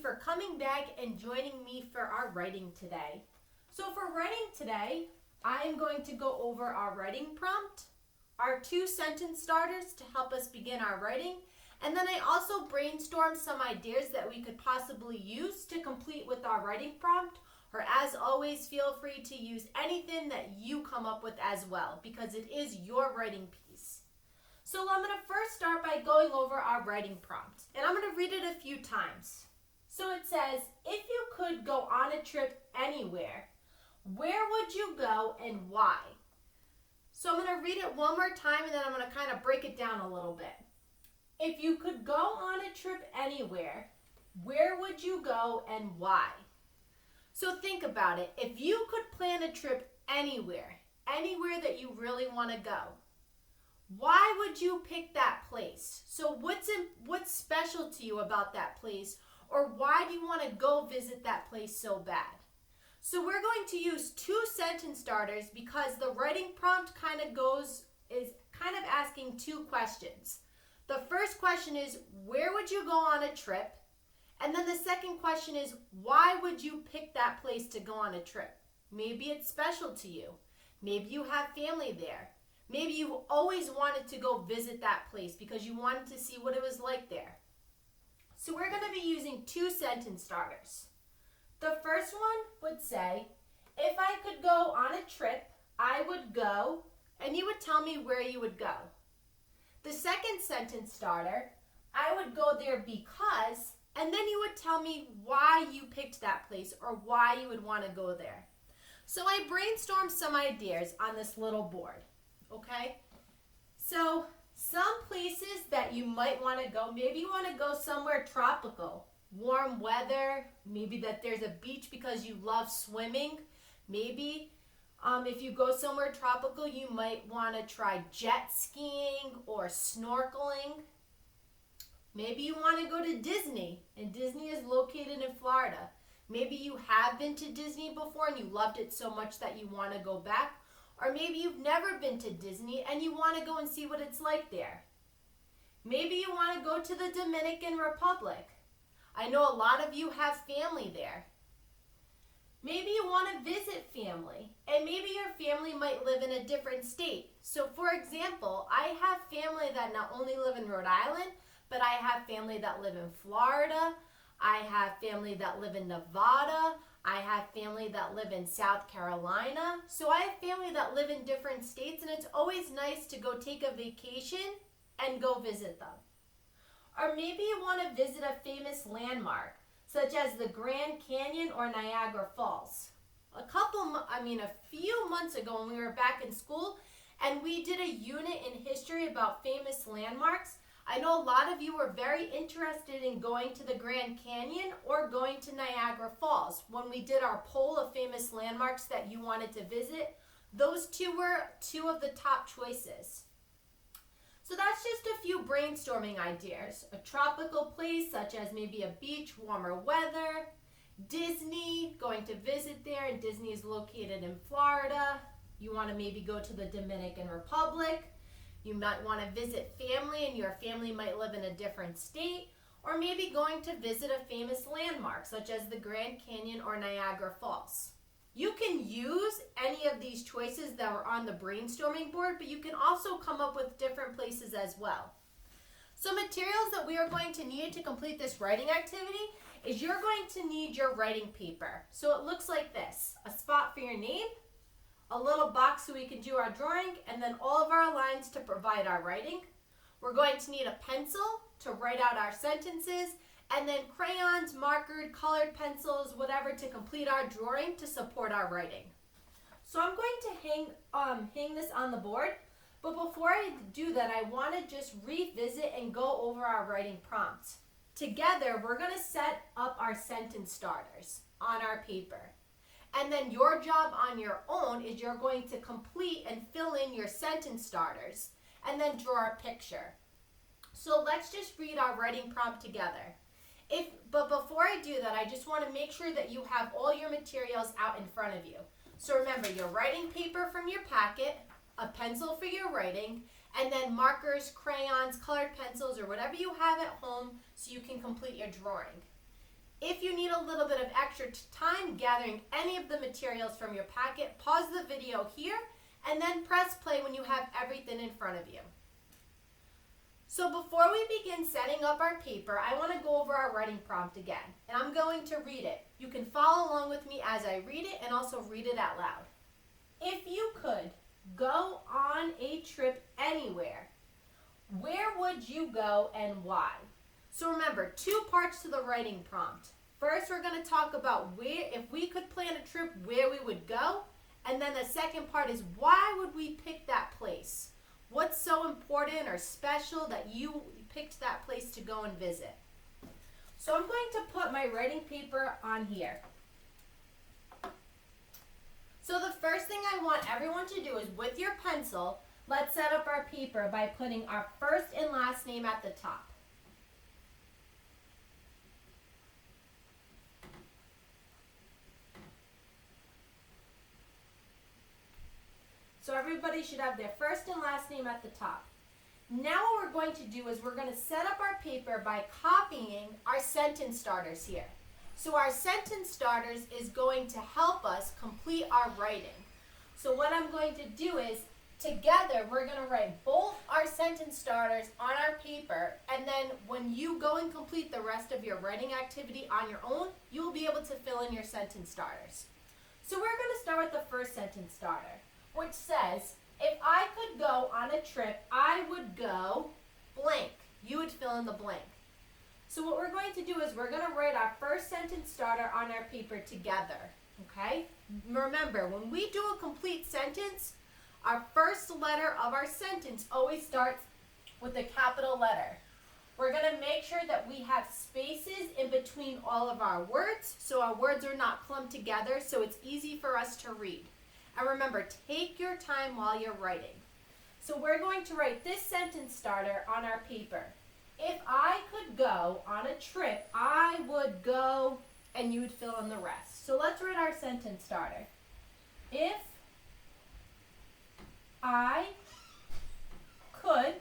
for coming back and joining me for our writing today. So for writing today, I am going to go over our writing prompt, our 2 sentence starters to help us begin our writing, and then I also brainstormed some ideas that we could possibly use to complete with our writing prompt, or as always, feel free to use anything that you come up with as well, because it is your writing piece. So I'm going to first start by going over our writing prompt, and I'm going to read it a few times. So it says, if you could go on a trip anywhere, where would you go and why? So I'm going to read it one more time and then I'm going to kind of break it down a little bit. If you could go on a trip anywhere, where would you go and why? So think about it. If you could plan a trip anywhere that you really want to go, why would you pick that place? So what's special to you about that place, or why do you want to go visit that place so bad? So we're going to use 2 sentence starters because the writing prompt is kind of asking 2 questions. The first question is, where would you go on a trip? And then the second question is, why would you pick that place to go on a trip? Maybe it's special to you. Maybe you have family there. Maybe you've always wanted to go visit that place because you wanted to see what it was like there. So we're going to be using 2 sentence starters. The first one would say, if I could go on a trip, I would go, and you would tell me where you would go. The second sentence starter, I would go there because, and then you would tell me why you picked that place or why you would want to go there. So I brainstormed some ideas on this little board, okay? So some places that you might want to go, maybe you want to go somewhere tropical, warm weather, maybe that there's a beach because you love swimming. Maybe if you go somewhere tropical, you might want to try jet skiing or snorkeling. Maybe you want to go to Disney, and Disney is located in Florida. Maybe you have been to Disney before and you loved it so much that you want to go back. Or maybe you've never been to Disney and you want to go and see what it's like there. Maybe you want to go to the Dominican Republic. I know a lot of you have family there. Maybe you want to visit family, and maybe your family might live in a different state. So for example, I have family that not only live in Rhode Island, but I have family that live in Florida. I have family that live in Nevada. I have family that live in South Carolina. So I have family that live in different states, and it's always nice to go take a vacation and go visit them. Or maybe you want to visit a famous landmark, such as the Grand Canyon or Niagara Falls. A few months ago when we were back in school and we did a unit in history about famous landmarks, I know a lot of you were very interested in going to the Grand Canyon or going to Niagara Falls. When we did our poll of famous landmarks that you wanted to visit, those 2 were 2 of the top choices. So that's just a few brainstorming ideas. A tropical place such as maybe a beach, warmer weather, Disney, going to visit there, and Disney is located in Florida. You want to maybe go to the Dominican Republic. You might want to visit family and your family might live in a different state, or maybe going to visit a famous landmark such as the Grand Canyon or Niagara Falls. You can use any of these choices that were on the brainstorming board, but you can also come up with different places as well. So materials that we are going to need to complete this writing activity is you're going to need your writing paper. So it looks like this: a spot for your name, a little box so we can do our drawing, and then all of our lines to provide our writing. We're going to need a pencil to write out our sentences, and then crayons, markers, colored pencils, whatever to complete our drawing to support our writing. So I'm going to hang this on the board, but before I do that, I want to just revisit and go over our writing prompts. Together, we're going to set up our sentence starters on our paper. And then your job on your own is you're going to complete and fill in your sentence starters and then draw a picture. So let's just read our writing prompt together. But before I do that, I just want to make sure that you have all your materials out in front of you. So remember, your writing paper from your packet, a pencil for your writing, and then markers, crayons, colored pencils, or whatever you have at home so you can complete your drawing. If you need a little bit of extra time gathering any of the materials from your packet, pause the video here and then press play when you have everything in front of you. So before we begin setting up our paper, I want to go over our writing prompt again, and I'm going to read it. You can follow along with me as I read it and also read it out loud. If you could go on a trip anywhere, where would you go and why? So remember, 2 parts to the writing prompt. First, we're going to talk about where, if we could plan a trip, where we would go. And then the second part is why would we pick that place? What's so important or special that you picked that place to go and visit? So I'm going to put my writing paper on here. So the first thing I want everyone to do is with your pencil, let's set up our paper by putting our first and last name at the top. So everybody should have their first and last name at the top. Now what we're going to do is we're going to set up our paper by copying our sentence starters here. So our sentence starters is going to help us complete our writing. So what I'm going to do is together we're going to write both our sentence starters on our paper, and then when you go and complete the rest of your writing activity on your own, you will be able to fill in your sentence starters. So we're going to start with the first sentence starter, which says, if I could go on a trip, I would go blank. You would fill in the blank. So what we're going to do is we're going to write our first sentence starter on our paper together, okay? Remember, when we do a complete sentence, our first letter of our sentence always starts with a capital letter. We're going to make sure that we have spaces in between all of our words so our words are not clumped together so it's easy for us to read. And remember, take your time while you're writing. So we're going to write this sentence starter on our paper. If I could go on a trip, I would go, and you would fill in the rest. So let's write our sentence starter. If I could,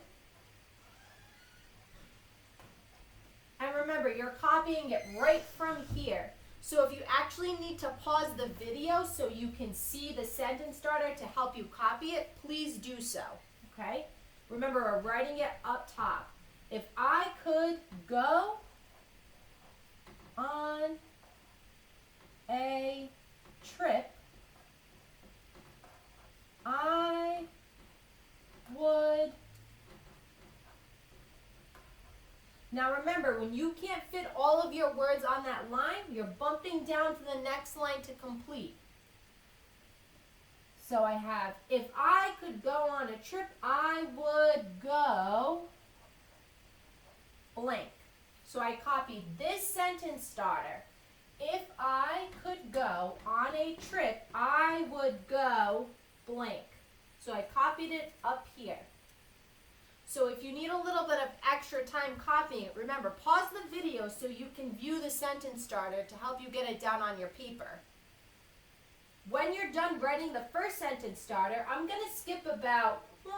and remember, you're copying it right from here. So if you actually need to pause the video so you can see the sentence starter to help you copy it, please do so, okay? Remember, we're writing it up top. If I could go on a trip, I would. Now remember, when you can't fit all of your words on that line, you're bumping down to the next line to complete. So I have, if I could go on a trip, I would go blank. So I copied this sentence starter. If I could go on a trip, I would go blank. So I copied it up here. So if you need a little bit of extra time copying it, remember, pause the video so you can view the sentence starter to help you get it down on your paper. When you're done writing the first sentence starter, I'm going to skip about 1,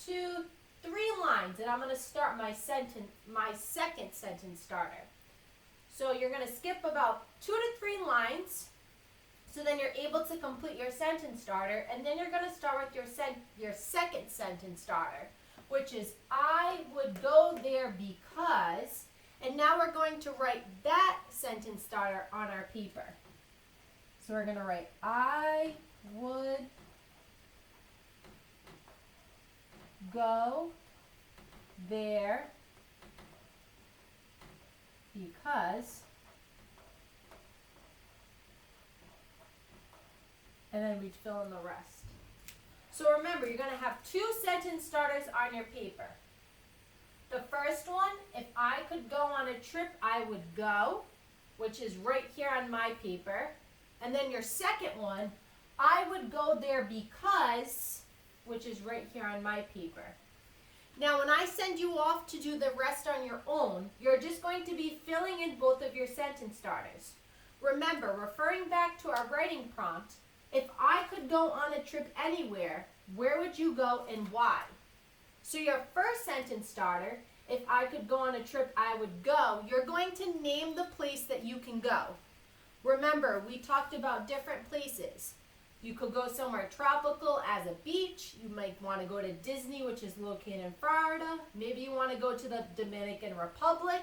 2, 3 lines, and I'm going to start my second sentence starter. So you're going to skip about 2 to 3 lines, so then you're able to complete your sentence starter, and then you're going to start with your second sentence starter, which is, I would go there because, and now we're going to write that sentence starter on our paper. So we're going to write, I would go there because, and then we fill in the rest. So remember, you're going to have 2 sentence starters on your paper. The first one, if I could go on a trip, I would go, which is right here on my paper. And then your second one, I would go there because, which is right here on my paper. Now, when I send you off to do the rest on your own, you're just going to be filling in both of your sentence starters. Remember, referring back to our writing prompt, if I could go on a trip anywhere, where would you go and why? So your first sentence starter, if I could go on a trip, I would go. You're going to name the place that you can go. Remember, we talked about different places. You could go somewhere tropical as a beach. You might want to go to Disney, which is located in Florida. Maybe you want to go to the Dominican Republic.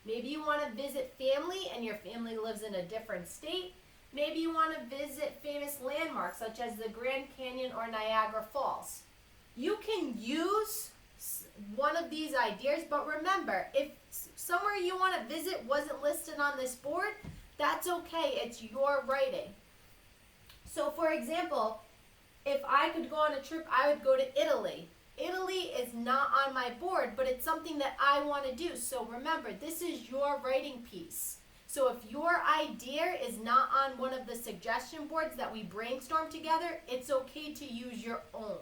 Maybe you want to visit family and your family lives in a different state. Maybe you want to visit famous landmarks such as the Grand Canyon or Niagara Falls. You can use one of these ideas, but remember, if somewhere you want to visit wasn't listed on this board, that's okay. It's your writing. So for example, if I could go on a trip, I would go to Italy. Italy is not on my board, but it's something that I want to do. So remember, this is your writing piece. So if your idea is not on one of the suggestion boards that we brainstorm together, it's okay to use your own.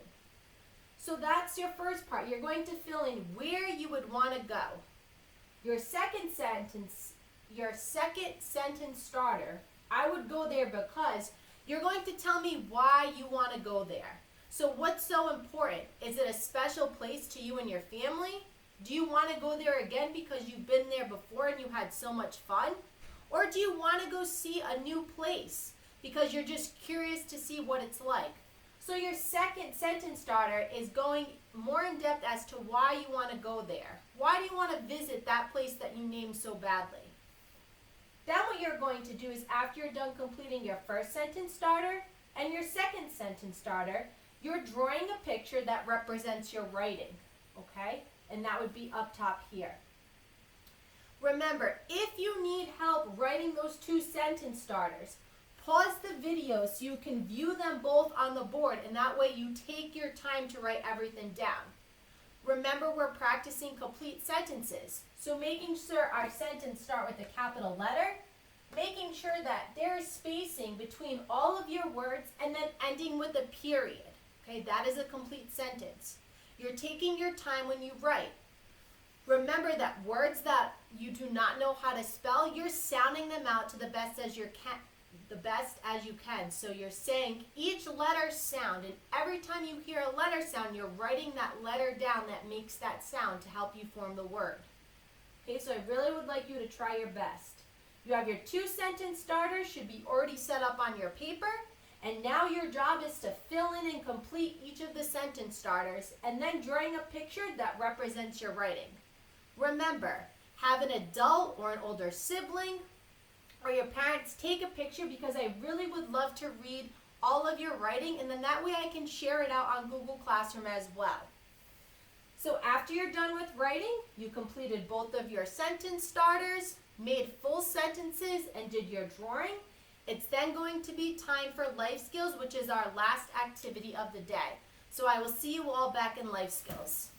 So that's your first part. You're going to fill in where you would want to go. Your second sentence starter, I would go there because you're going to tell me why you want to go there. So what's so important? Is it a special place to you and your family? Do you want to go there again because you've been there before and you had so much fun? Or do you want to go see a new place because you're just curious to see what it's like? So your second sentence starter is going more in depth as to why you want to go there. Why do you want to visit that place that you named so badly? Then what you're going to do is after you're done completing your first sentence starter and your second sentence starter, you're drawing a picture that represents your writing, okay? And that would be up top here. Remember, if you need help writing those two sentence starters, pause the video so you can view them both on the board, and that way you take your time to write everything down. Remember, we're practicing complete sentences, so making sure our sentence start with a capital letter, making sure that there is spacing between all of your words, and then ending with a period. Okay, that is a complete sentence. You're taking your time when you write. Remember that words that you do not know how to spell, you're sounding them out to the best as you can. So you're saying each letter sound, and every time you hear a letter sound, you're writing that letter down that makes that sound to help you form the word. Okay, so I really would like you to try your best. You have your two sentence starters should be already set up on your paper. And now your job is to fill in and complete each of the sentence starters and then drawing a picture that represents your writing. Remember, have an adult or an older sibling or your parents take a picture because I really would love to read all of your writing, and then that way I can share it out on Google Classroom as well. So after you're done with writing, you completed both of your sentence starters, made full sentences, and did your drawing. It's then going to be time for life skills, which is our last activity of the day. So I will see you all back in life skills.